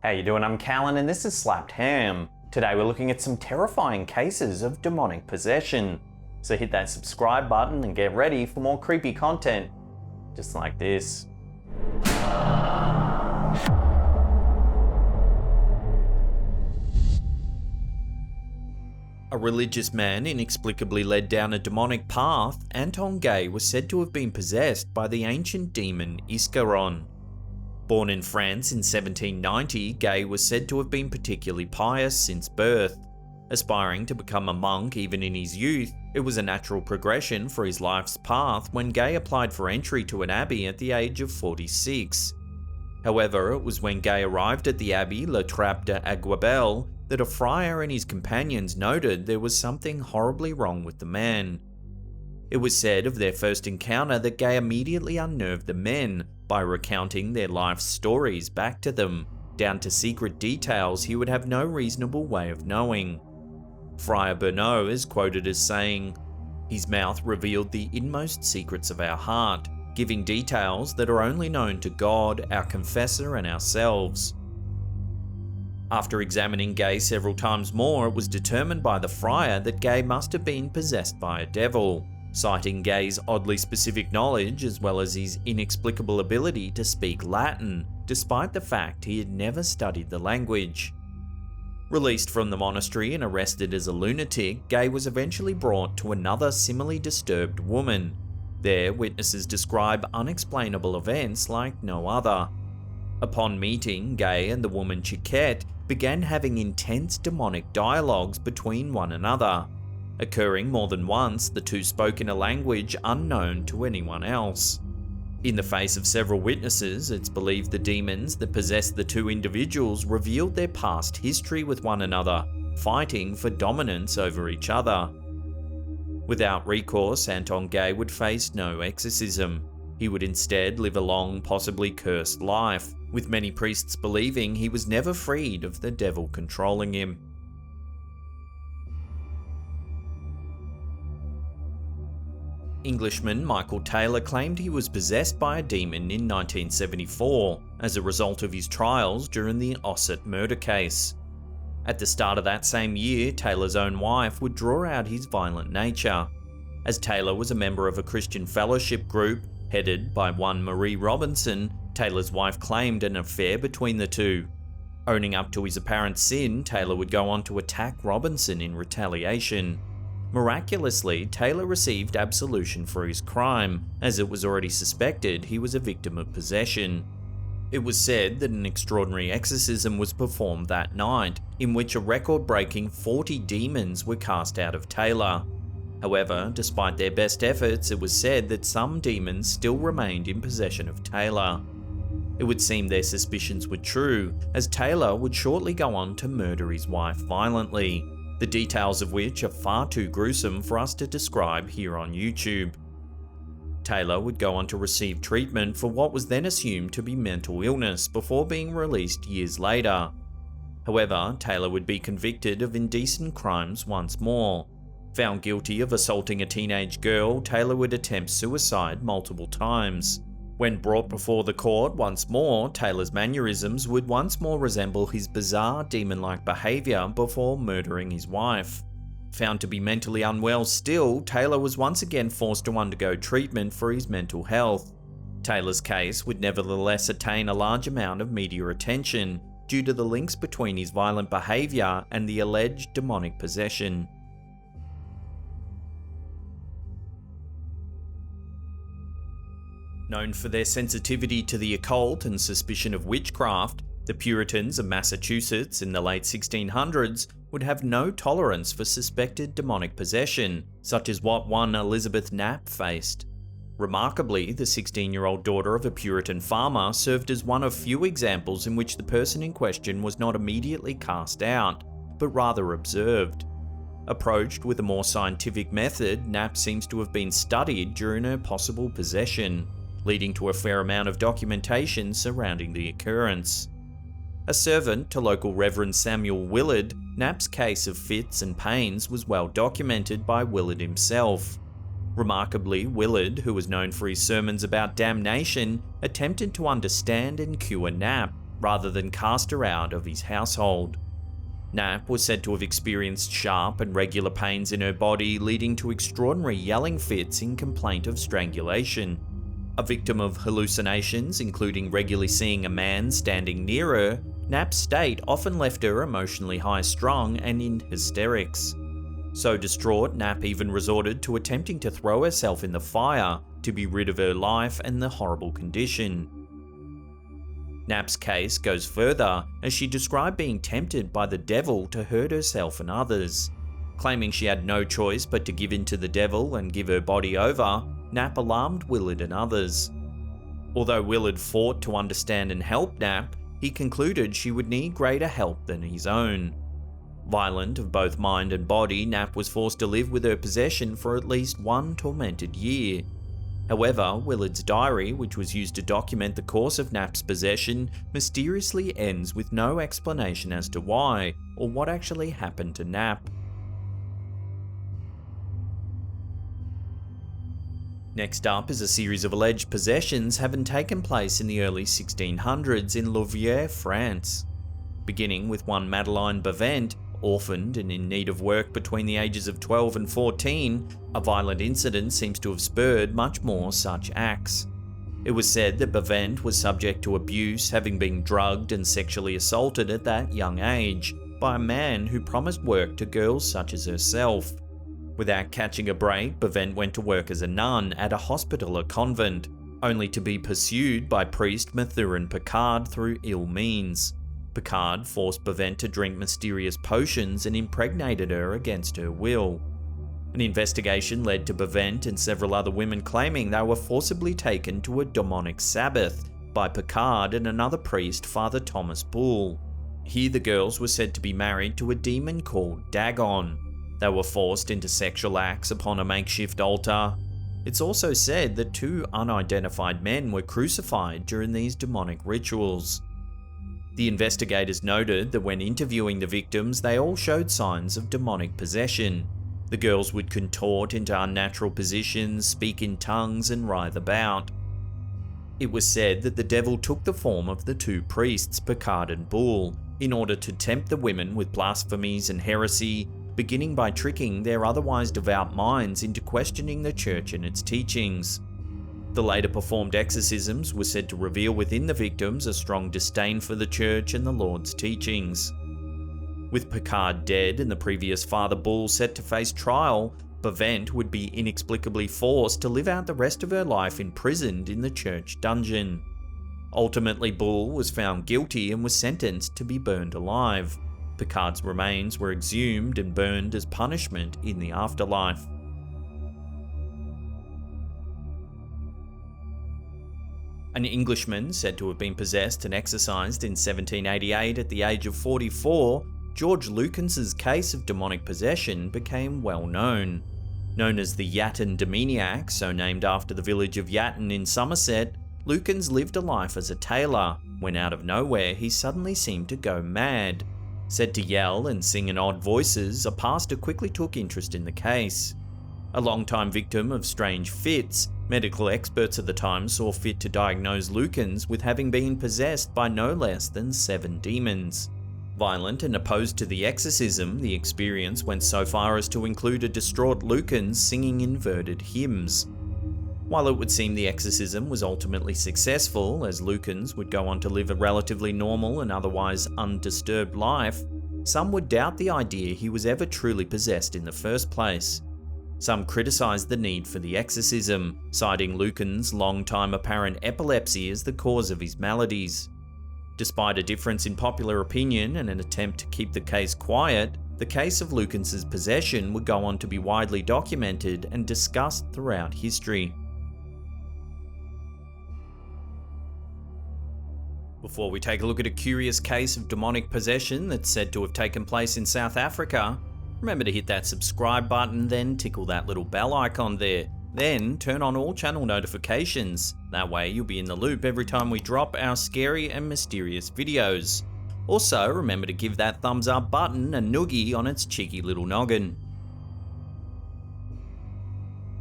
How you doing? I'm Callan and this is Slapped Ham. Today we're looking at some terrifying cases of demonic possession. So hit that subscribe button and get ready for more creepy content, just like this. A religious man inexplicably led down a demonic path. Anton Gay was said to have been possessed by the ancient demon Iscaron. Born in France in 1790, Gay was said to have been particularly pious since birth. Aspiring to become a monk even in his youth, it was a natural progression for his life's path when Gay applied for entry to an abbey at the age of 46. However, it was when Gay arrived at the abbey La Trappe de Aiguabelle that a friar and his companions noted there was something horribly wrong with the man. It was said of their first encounter that Gay immediately unnerved the men by recounting their life stories back to them, down to secret details he would have no reasonable way of knowing. Friar Bernot is quoted as saying, "His mouth revealed the inmost secrets of our heart, giving details that are only known to God, our confessor, and ourselves." After examining Gay several times more, it was determined by the friar that Gay must have been possessed by a devil, citing Gay's oddly specific knowledge as well as his inexplicable ability to speak Latin, despite the fact he had never studied the language. Released from the monastery and arrested as a lunatic, Gay was eventually brought to another similarly disturbed woman. There, witnesses describe unexplainable events like no other. Upon meeting, Gay and the woman Chiquette began having intense demonic dialogues between one another. Occurring more than once, the two spoke in a language unknown to anyone else. In the face of several witnesses, it's believed the demons that possessed the two individuals revealed their past history with one another, fighting for dominance over each other. Without recourse, Anton Gay would face no exorcism. He would instead live a long, possibly cursed life, with many priests believing he was never freed of the devil controlling him. Englishman Michael Taylor claimed he was possessed by a demon in 1974 as a result of his trials during the Ossett murder case. At the start of that same year, Taylor's own wife would draw out his violent nature. As Taylor was a member of a Christian fellowship group headed by one Marie Robinson, Taylor's wife claimed an affair between the two. Owning up to his apparent sin, Taylor would go on to attack Robinson in retaliation. Miraculously, Taylor received absolution for his crime, as it was already suspected he was a victim of possession. It was said that an extraordinary exorcism was performed that night, in which a record-breaking 40 demons were cast out of Taylor. However, despite their best efforts, it was said that some demons still remained in possession of Taylor. It would seem their suspicions were true, as Taylor would shortly go on to murder his wife violently, the details of which are far too gruesome for us to describe here on YouTube. Taylor would go on to receive treatment for what was then assumed to be mental illness before being released years later. However, Taylor would be convicted of indecent crimes once more. Found guilty of assaulting a teenage girl, Taylor would attempt suicide multiple times. When brought before the court once more, Taylor's mannerisms would once more resemble his bizarre demon-like behaviour before murdering his wife. Found to be mentally unwell still, Taylor was once again forced to undergo treatment for his mental health. Taylor's case would nevertheless attain a large amount of media attention due to the links between his violent behaviour and the alleged demonic possession. Known for their sensitivity to the occult and suspicion of witchcraft, the Puritans of Massachusetts in the late 1600s would have no tolerance for suspected demonic possession, such as what one Elizabeth Knapp faced. Remarkably, the 16-year-old daughter of a Puritan farmer served as one of few examples in which the person in question was not immediately cast out, but rather observed. Approached with a more scientific method, Knapp seems to have been studied during her possible possession, leading to a fair amount of documentation surrounding the occurrence. A servant to local Reverend Samuel Willard, Knapp's case of fits and pains was well documented by Willard himself. Remarkably, Willard, who was known for his sermons about damnation, attempted to understand and cure Knapp, rather than cast her out of his household. Knapp was said to have experienced sharp and regular pains in her body, leading to extraordinary yelling fits in complaint of strangulation. A victim of hallucinations, including regularly seeing a man standing near her, Knapp's state often left her emotionally high-strung and in hysterics. So distraught, Knapp even resorted to attempting to throw herself in the fire to be rid of her life and the horrible condition. Knapp's case goes further, as she described being tempted by the devil to hurt herself and others. Claiming she had no choice but to give in to the devil and give her body over, Knapp alarmed Willard and others. Although Willard fought to understand and help Knapp, he concluded she would need greater help than his own. Violent of both mind and body, Knapp was forced to live with her possession for at least one tormented year. However, Willard's diary, which was used to document the course of Knapp's possession, mysteriously ends with no explanation as to why, or what actually happened to Knapp. Next up is a series of alleged possessions having taken place in the early 1600s in Vie France. Beginning with one Madeleine Bavent, orphaned and in need of work between the ages of 12 and 14, a violent incident seems to have spurred much more such acts. It was said that Bavent was subject to abuse, having been drugged and sexually assaulted at that young age by a man who promised work to girls such as herself. Without catching a break, Bavent went to work as a nun at a hospital or convent, only to be pursued by priest Mathurin Picard through ill means. Picard forced Bavent to drink mysterious potions and impregnated her against her will. An investigation led to Bavent and several other women claiming they were forcibly taken to a demonic Sabbath by Picard and another priest, Father Thomas Bull. Here the girls were said to be married to a demon called Dagon. They were forced into sexual acts upon a makeshift altar. It's also said that 2 unidentified men were crucified during these demonic rituals. The investigators noted that when interviewing the victims, they all showed signs of demonic possession. The girls would contort into unnatural positions, speak in tongues, and writhe about. It was said that the devil took the form of the 2 priests, Picard and Bull, in order to tempt the women with blasphemies and heresy, beginning by tricking their otherwise devout minds into questioning the church and its teachings. The later performed exorcisms were said to reveal within the victims a strong disdain for the church and the Lord's teachings. With Picard dead and the previous Father Bull set to face trial, Bavent would be inexplicably forced to live out the rest of her life imprisoned in the church dungeon. Ultimately, Bull was found guilty and was sentenced to be burned alive. Picard's remains were exhumed and burned as punishment in the afterlife. An Englishman said to have been possessed and exorcised in 1788 at the age of 44, George Lucans's case of demonic possession became well known. Known as the Yawn Dominiac, so named after the village of Yatton in Somerset, Lucans lived a life as a tailor, when out of nowhere he suddenly seemed to go mad. Said to yell and sing in odd voices, a pastor quickly took interest in the case. A long-time victim of strange fits, medical experts at the time saw fit to diagnose Lucans with having been possessed by no less than 7 demons. Violent and opposed to the exorcism, the experience went so far as to include a distraught Lucans singing inverted hymns. While it would seem the exorcism was ultimately successful, as Lucans would go on to live a relatively normal and otherwise undisturbed life, some would doubt the idea he was ever truly possessed in the first place. Some criticised the need for the exorcism, citing Lucan's long-time apparent epilepsy as the cause of his maladies. Despite a difference in popular opinion and an attempt to keep the case quiet, the case of Lucans's possession would go on to be widely documented and discussed throughout history. Before we take a look at a curious case of demonic possession that's said to have taken place in South Africa, remember to hit that subscribe button, then tickle that little bell icon there. Then turn on all channel notifications. That way you'll be in the loop every time we drop our scary and mysterious videos. Also, remember to give that thumbs up button a noogie on its cheeky little noggin.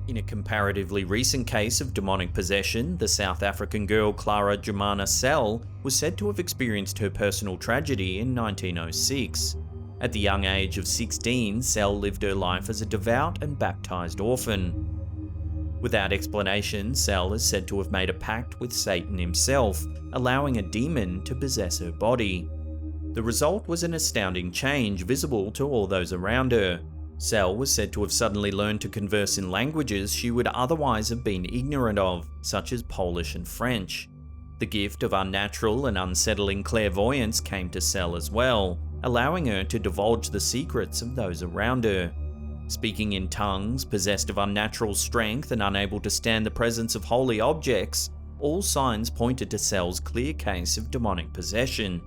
In a comparatively recent case of demonic possession, the South African girl Clara Jumana Sell was said to have experienced her personal tragedy in 1906. At the young age of 16, Sell lived her life as a devout and baptized orphan. Without explanation, Sell is said to have made a pact with Satan himself, allowing a demon to possess her body. The result was an astounding change visible to all those around her. Sell was said to have suddenly learned to converse in languages she would otherwise have been ignorant of, such as Polish and French. The gift of unnatural and unsettling clairvoyance came to Sell as well, allowing her to divulge the secrets of those around her. Speaking in tongues, possessed of unnatural strength and unable to stand the presence of holy objects, all signs pointed to Sell's clear case of demonic possession.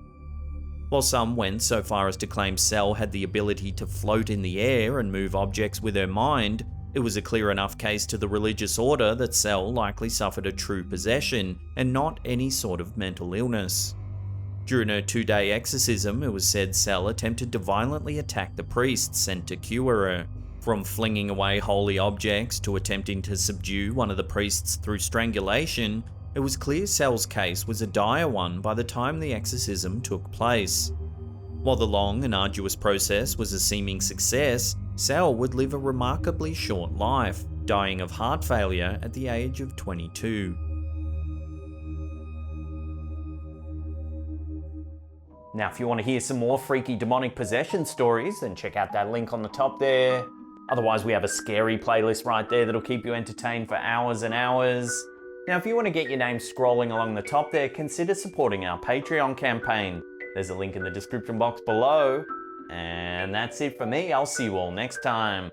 While some went so far as to claim Sell had the ability to float in the air and move objects with her mind, it was a clear enough case to the religious order that Sell likely suffered a true possession and not any sort of mental illness. During her 2-day exorcism, it was said Sell attempted to violently attack the priests sent to cure her. From flinging away holy objects to attempting to subdue one of the priests through strangulation, it was clear Sell's case was a dire one by the time the exorcism took place. While the long and arduous process was a seeming success, Sell would live a remarkably short life, dying of heart failure at the age of 22. Now, if you want to hear some more freaky demonic possession stories, then check out that link on the top there. Otherwise, we have a scary playlist right there that'll keep you entertained for hours and hours. Now, if you want to get your name scrolling along the top there, consider supporting our Patreon campaign. There's a link in the description box below. And that's it for me. I'll see you all next time.